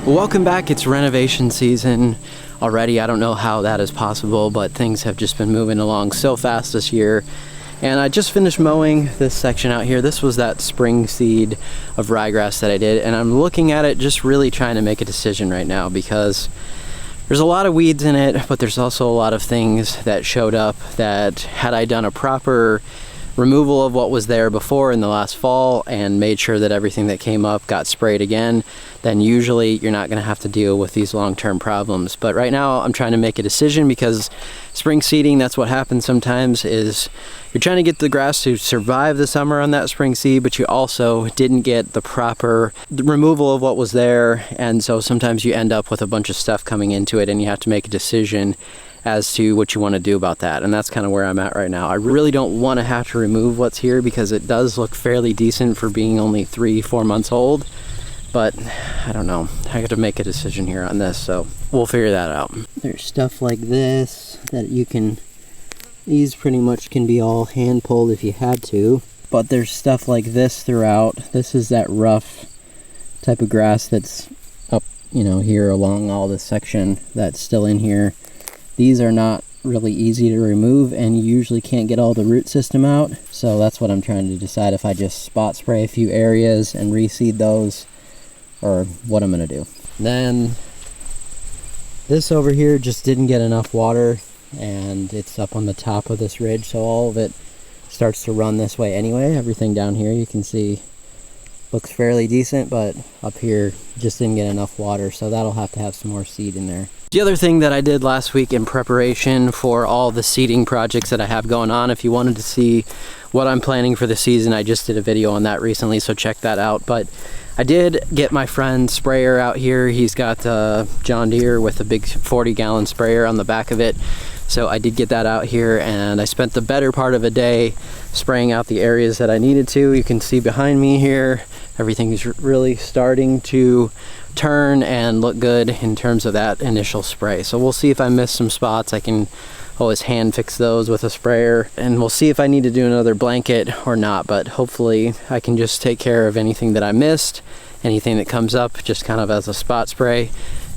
Welcome back. It's renovation season already. I don't know how that is possible, but things have just been moving along so fast this year. And I just finished mowing this section out here. This was that spring seed of ryegrass that I did, and I'm looking at it just really trying to make a decision right now because there's a lot of weeds in it, but there's also a lot of things that showed up that had I done a proper removal of what was there before in the last fall and made sure that everything that came up got sprayed again, then usually you're not going to have to deal with these long-term problems. But right now I'm trying to make a decision because spring seeding, that's what happens sometimes, is you're trying to get the grass to survive the summer on that spring seed, but you also didn't get the proper removal of what was there, and so sometimes you end up with a bunch of stuff coming into it and you have to make a decision as to what you want to do about that. And that's kind of where I'm at right now. I really don't want to have to remove what's here because it does look fairly decent for being only 3-4 months old, but I don't know. I got to make a decision here on this, so we'll figure that out. There's stuff like this that you can, these pretty much can be all hand pulled if you had to, but there's stuff like this throughout. This is that rough type of grass that's up, you know, here along all this section that's still in here. These are not really easy to remove, and you usually can't get all the root system out, so that's what I'm trying to decide, if I just spot spray a few areas and reseed those or what I'm going to do. Then this over here just didn't get enough water, and it's up on the top of this ridge, so all of it starts to run this way anyway. Everything down here you can see looks fairly decent, but up here just didn't get enough water, so that'll have to have some more seed in there. The other thing that I did last week in preparation for all the seeding projects that I have going on, if you wanted to see what I'm planning for the season, I just did a video on that recently, so check that out. But I did get my friend's sprayer out here. He's got a John Deere with a big 40-gallon sprayer on the back of it. So I did get that out here, and I spent the better part of a day spraying out the areas that I needed to. You can see behind me here, everything is really starting to turn and look good in terms of that initial spray. So we'll see if I miss some spots. I can always hand fix those with a sprayer, and we'll see if I need to do another blanket or not, but hopefully I can just take care of anything that I missed, anything that comes up just kind of as a spot spray,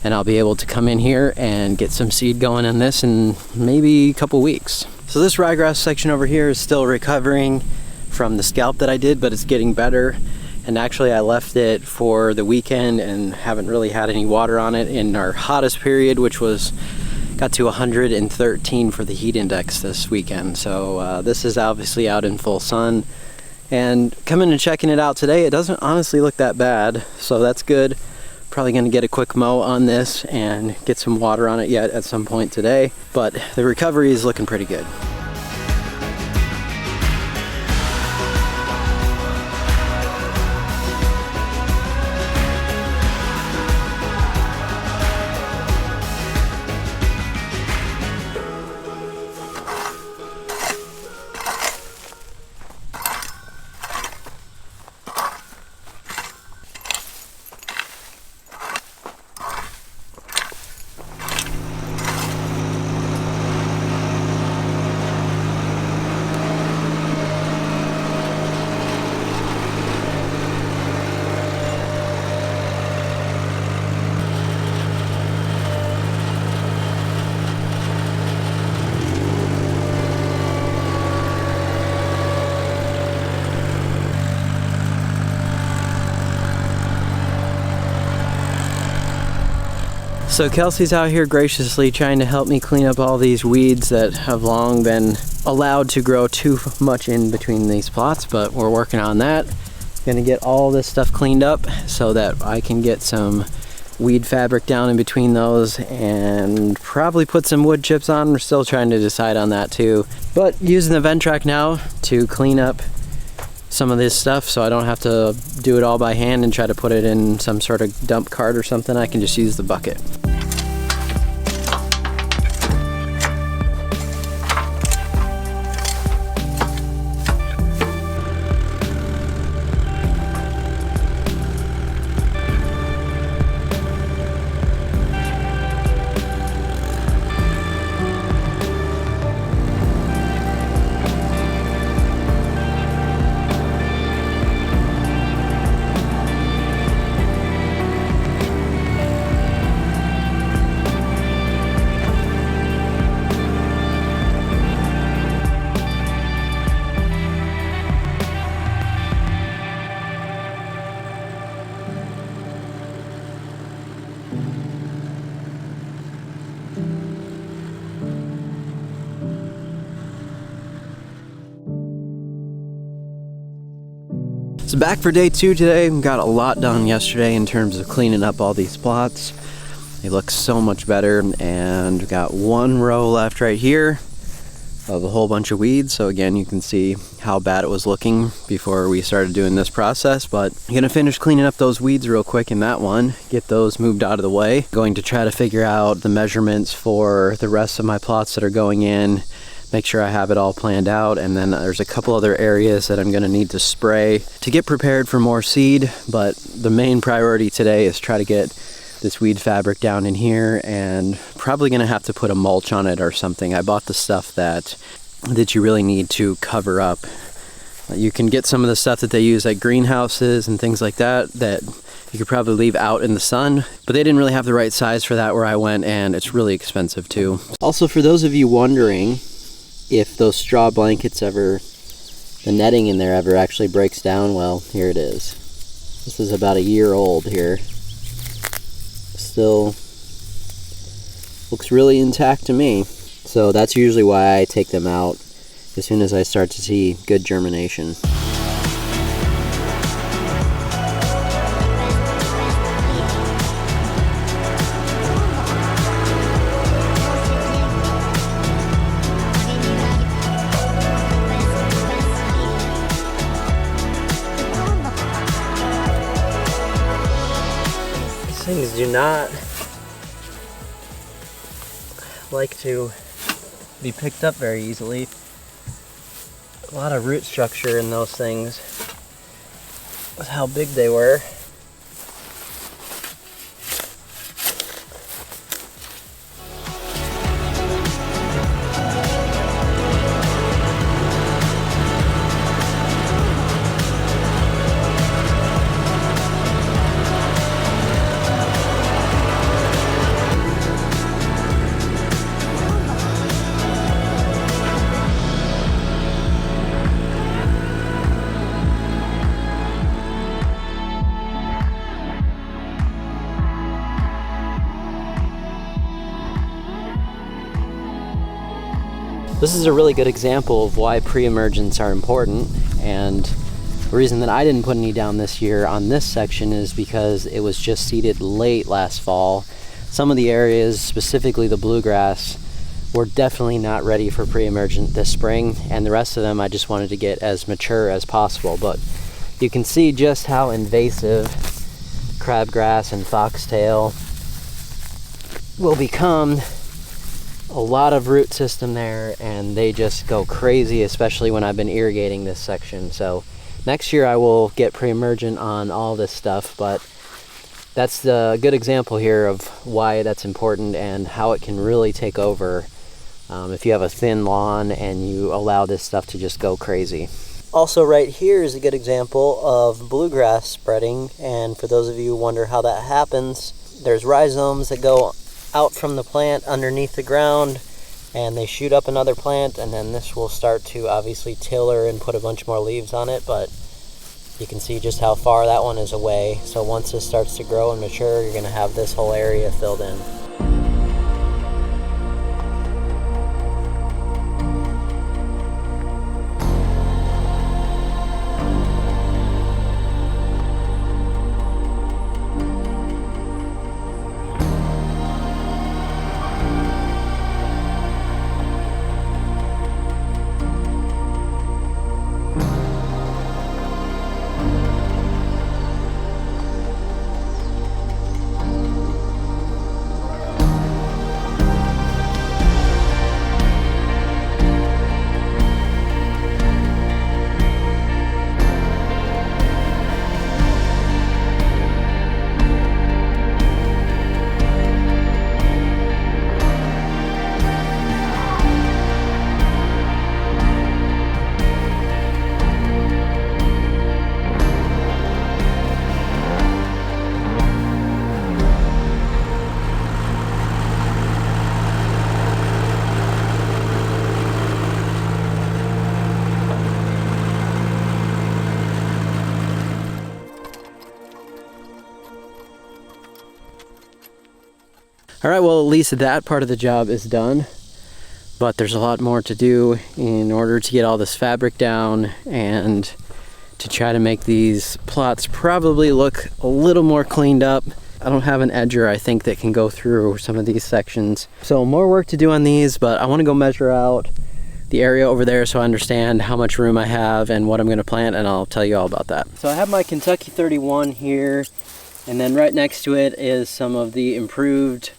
and I'll be able to come in here and get some seed going in this in maybe a couple weeks. So this ryegrass section over here is still recovering from the scalp that I did, but it's getting better. And actually I left it for the weekend and haven't really had any water on it in our hottest period, which got to 113 for the heat index this weekend. So this is obviously out in full sun, and coming and checking it out today, it doesn't honestly look that bad, so that's good. Probably going to get a quick mow on this and get some water on it yet at some point today, but the recovery is looking pretty good. So Kelsey's out here graciously trying to help me clean up all these weeds that have long been allowed to grow too much in between these plots, but we're working on that. Gonna get all this stuff cleaned up so that I can get some weed fabric down in between those and probably put some wood chips on. We're still trying to decide on that too. But using the Ventrac now to clean up some of this stuff so I don't have to do it all by hand and try to put it in some sort of dump cart or something. I can just use the bucket. So back for day 2 today. We got a lot done yesterday in terms of cleaning up all these plots. They look so much better, and we got 1 row left right here of a whole bunch of weeds. So again, you can see how bad it was looking before we started doing this process, but I'm gonna finish cleaning up those weeds real quick in that one, get those moved out of the way. Going to try to figure out the measurements for the rest of my plots that are going in, make sure I have it all planned out, and then there's a couple other areas that I'm gonna need to spray to get prepared for more seed. But the main priority today is try to get this weed fabric down in here, and probably gonna have to put a mulch on it or something. I bought the stuff that you really need to cover up. You can get some of the stuff that they use at greenhouses and things like that you could probably leave out in the sun, but they didn't really have the right size for that where I went, and it's really expensive too. Also, for those of you wondering if those straw blankets the netting in there ever actually breaks down, well, here it is. This is about a year old here. Still looks really intact to me. So that's usually why I take them out as soon as I start to see good germination. Things do not like to be picked up very easily. A lot of root structure in those things with how big they were. This is a really good example of why pre-emergents are important, and the reason that I didn't put any down this year on this section is because it was just seeded late last fall. Some of the areas, specifically the bluegrass, were definitely not ready for pre-emergent this spring, and the rest of them I just wanted to get as mature as possible. But you can see just how invasive crabgrass and foxtail will become. A lot of root system there, and they just go crazy, especially when I've been irrigating this section. So next year I will get pre-emergent on all this stuff, but that's the good example here of why that's important and how it can really take over if you have a thin lawn and you allow this stuff to just go crazy. Also right here is a good example of bluegrass spreading, and for those of you who wonder how that happens, there's rhizomes that go out from the plant underneath the ground, and they shoot up another plant, and then this will start to obviously tiller and put a bunch more leaves on it. But you can see just how far that one is away. So once this starts to grow and mature, you're going to have this whole area filled in. All right, well, at least that part of the job is done, but there's a lot more to do in order to get all this fabric down and to try to make these plots probably look a little more cleaned up. I don't have an edger, I think, that can go through some of these sections. So more work to do on these, but I want to go measure out the area over there so I understand how much room I have and what I'm going to plant, and I'll tell you all about that. So I have my Kentucky 31 here, and then right next to it is some of the improved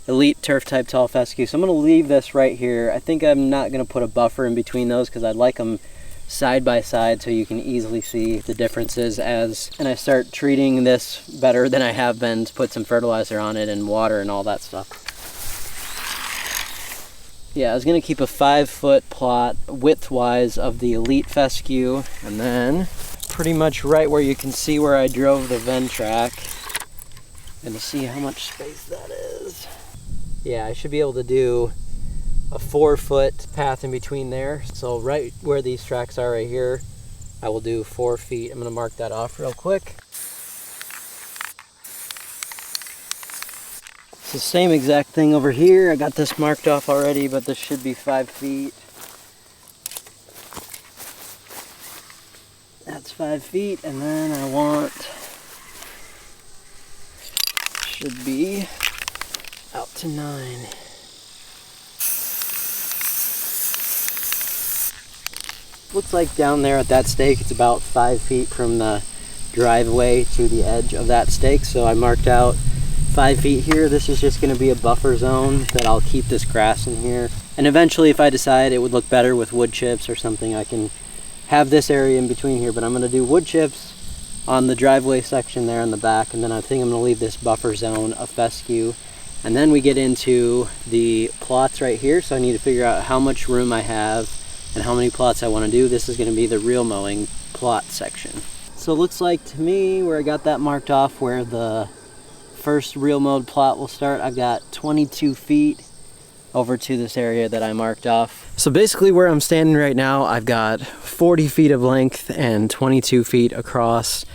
Elite Turf Type Tall Fescue. So I'm going to leave this right here. I think I'm not going to put a buffer in between those because I'd like them side by side so you can easily see the differences and I start treating this better than I have been, to put some fertilizer on it and water and all that stuff. Yeah, I was gonna keep a 5-foot plot width-wise of the Elite Fescue, and then pretty much right where you can see where I drove the Ventrac, and to see how much space that is. Yeah, I should be able to do a 4-foot path in between there. So right where these tracks are right here, I will do 4 feet. I'm gonna mark that off real quick. It's the same exact thing over here. I got this marked off already, but this should be 5 feet. That's 5 feet, and then I want, should be out to 9. Looks like down there at that stake, it's about 5 feet from the driveway to the edge of that stake. So I marked out 5 feet here. This is just going to be a buffer zone that I'll keep this grass in here. And eventually, if I decide it would look better with wood chips or something, I can have this area in between here. But I'm going to do wood chips on the driveway section there in the back, and then I think I'm going to leave this buffer zone of fescue. And then we get into the plots right here. So I need to figure out how much room I have and how many plots I want to do. This is going to be the real mowing plot section. So it looks like to me, where I got that marked off where the first real mowed plot will start, I've got 22 feet over to this area that I marked off. So basically where I'm standing right now, I've got 40 feet of length and 22 feet across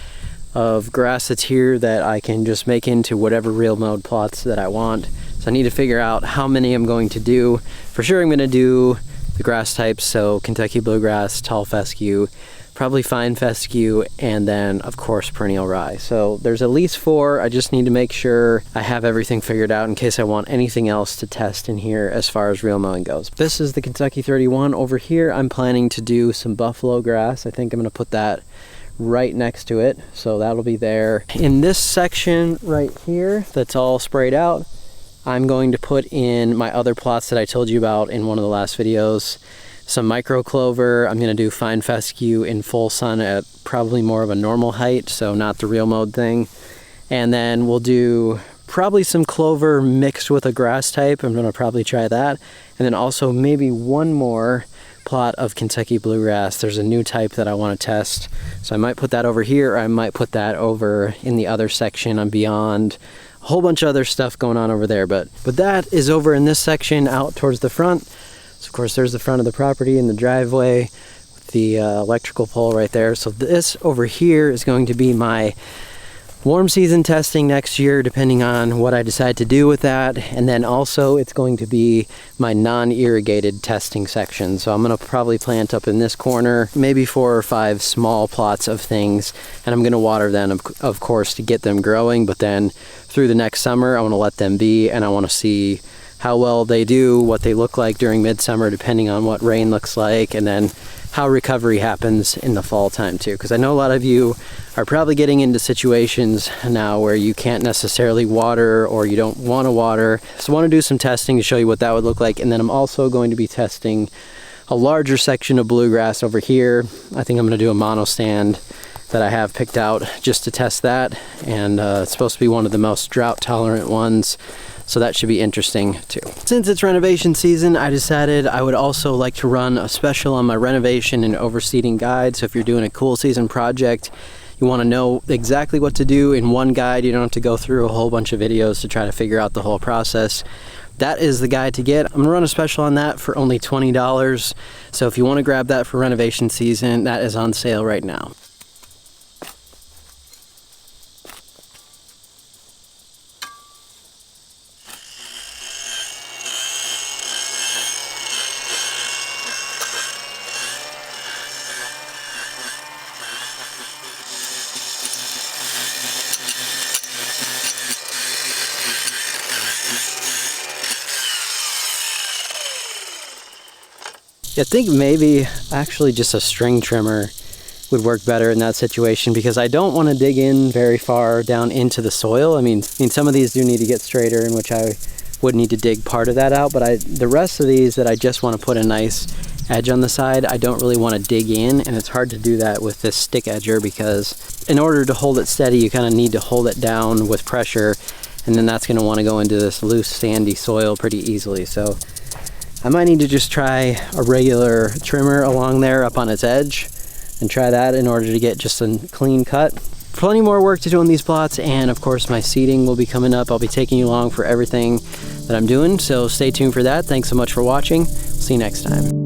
of grass that's here that I can just make into whatever real mowed plots that I want. So I need to figure out how many I'm going to do. For sure I'm going to do the grass types, so Kentucky bluegrass, tall fescue, probably fine fescue, and then of course perennial rye. So there's at least 4. I just need to make sure I have everything figured out in case I want anything else to test in here as far as real mowing goes. This is the Kentucky 31. Over here I'm planning to do some buffalo grass. I think I'm going to put that right next to it, so that'll be there. In this section right here that's all sprayed out, I'm going to put in my other plots that I told you about in one of the last videos. Some micro clover. I'm going to do fine fescue in full sun at probably more of a normal height, so not the real mowed thing. And then we'll do probably some clover mixed with a grass type. I'm going to probably try that. And then also maybe one more plot of Kentucky bluegrass. There's a new type that I want to test, so I might put that over here, or I might put that over in the other section on beyond. A whole bunch of other stuff going on over there, but that is over in this section out towards the front. So of course there's the front of the property and the driveway with the electrical pole right there. So this over here is going to be my warm season testing next year, depending on what I decide to do with that. And then also it's going to be my non-irrigated testing section. So I'm going to probably plant up in this corner maybe 4 or 5 small plots of things, and I'm going to water them of course to get them growing, but then through the next summer I want to let them be, and I want to see how well they do, what they look like during midsummer depending on what rain looks like, and then how recovery happens in the fall time too, because I know a lot of you are probably getting into situations now where you can't necessarily water, or you don't want to water. So I want to do some testing to show you what that would look like. And then I'm also going to be testing a larger section of bluegrass over here. I think I'm going to do a mono stand that I have picked out just to test that, and it's supposed to be one of the most drought tolerant ones. So that should be interesting too. Since it's renovation season, I decided I would also like to run a special on my renovation and overseeding guide. So if you're doing a cool season project, you want to know exactly what to do in one guide. You don't have to go through a whole bunch of videos to try to figure out the whole process. That is the guide to get. I'm gonna run a special on that for only $20. So if you want to grab that for renovation season, that is on sale right now. I think maybe actually just a string trimmer would work better in that situation, because I don't want to dig in very far down into the soil. I mean some of these do need to get straighter, in which I would need to dig part of that out, but the rest of these that I just want to put a nice edge on the side, I don't really want to dig in, and it's hard to do that with this stick edger, because in order to hold it steady you kind of need to hold it down with pressure, and then that's going to want to go into this loose sandy soil pretty easily. So I might need to just try a regular trimmer along there up on its edge and try that in order to get just a clean cut. Plenty more work to do on these plots, and of course my seeding will be coming up. I'll be taking you along for everything that I'm doing, so stay tuned for that. Thanks so much for watching. See you next time.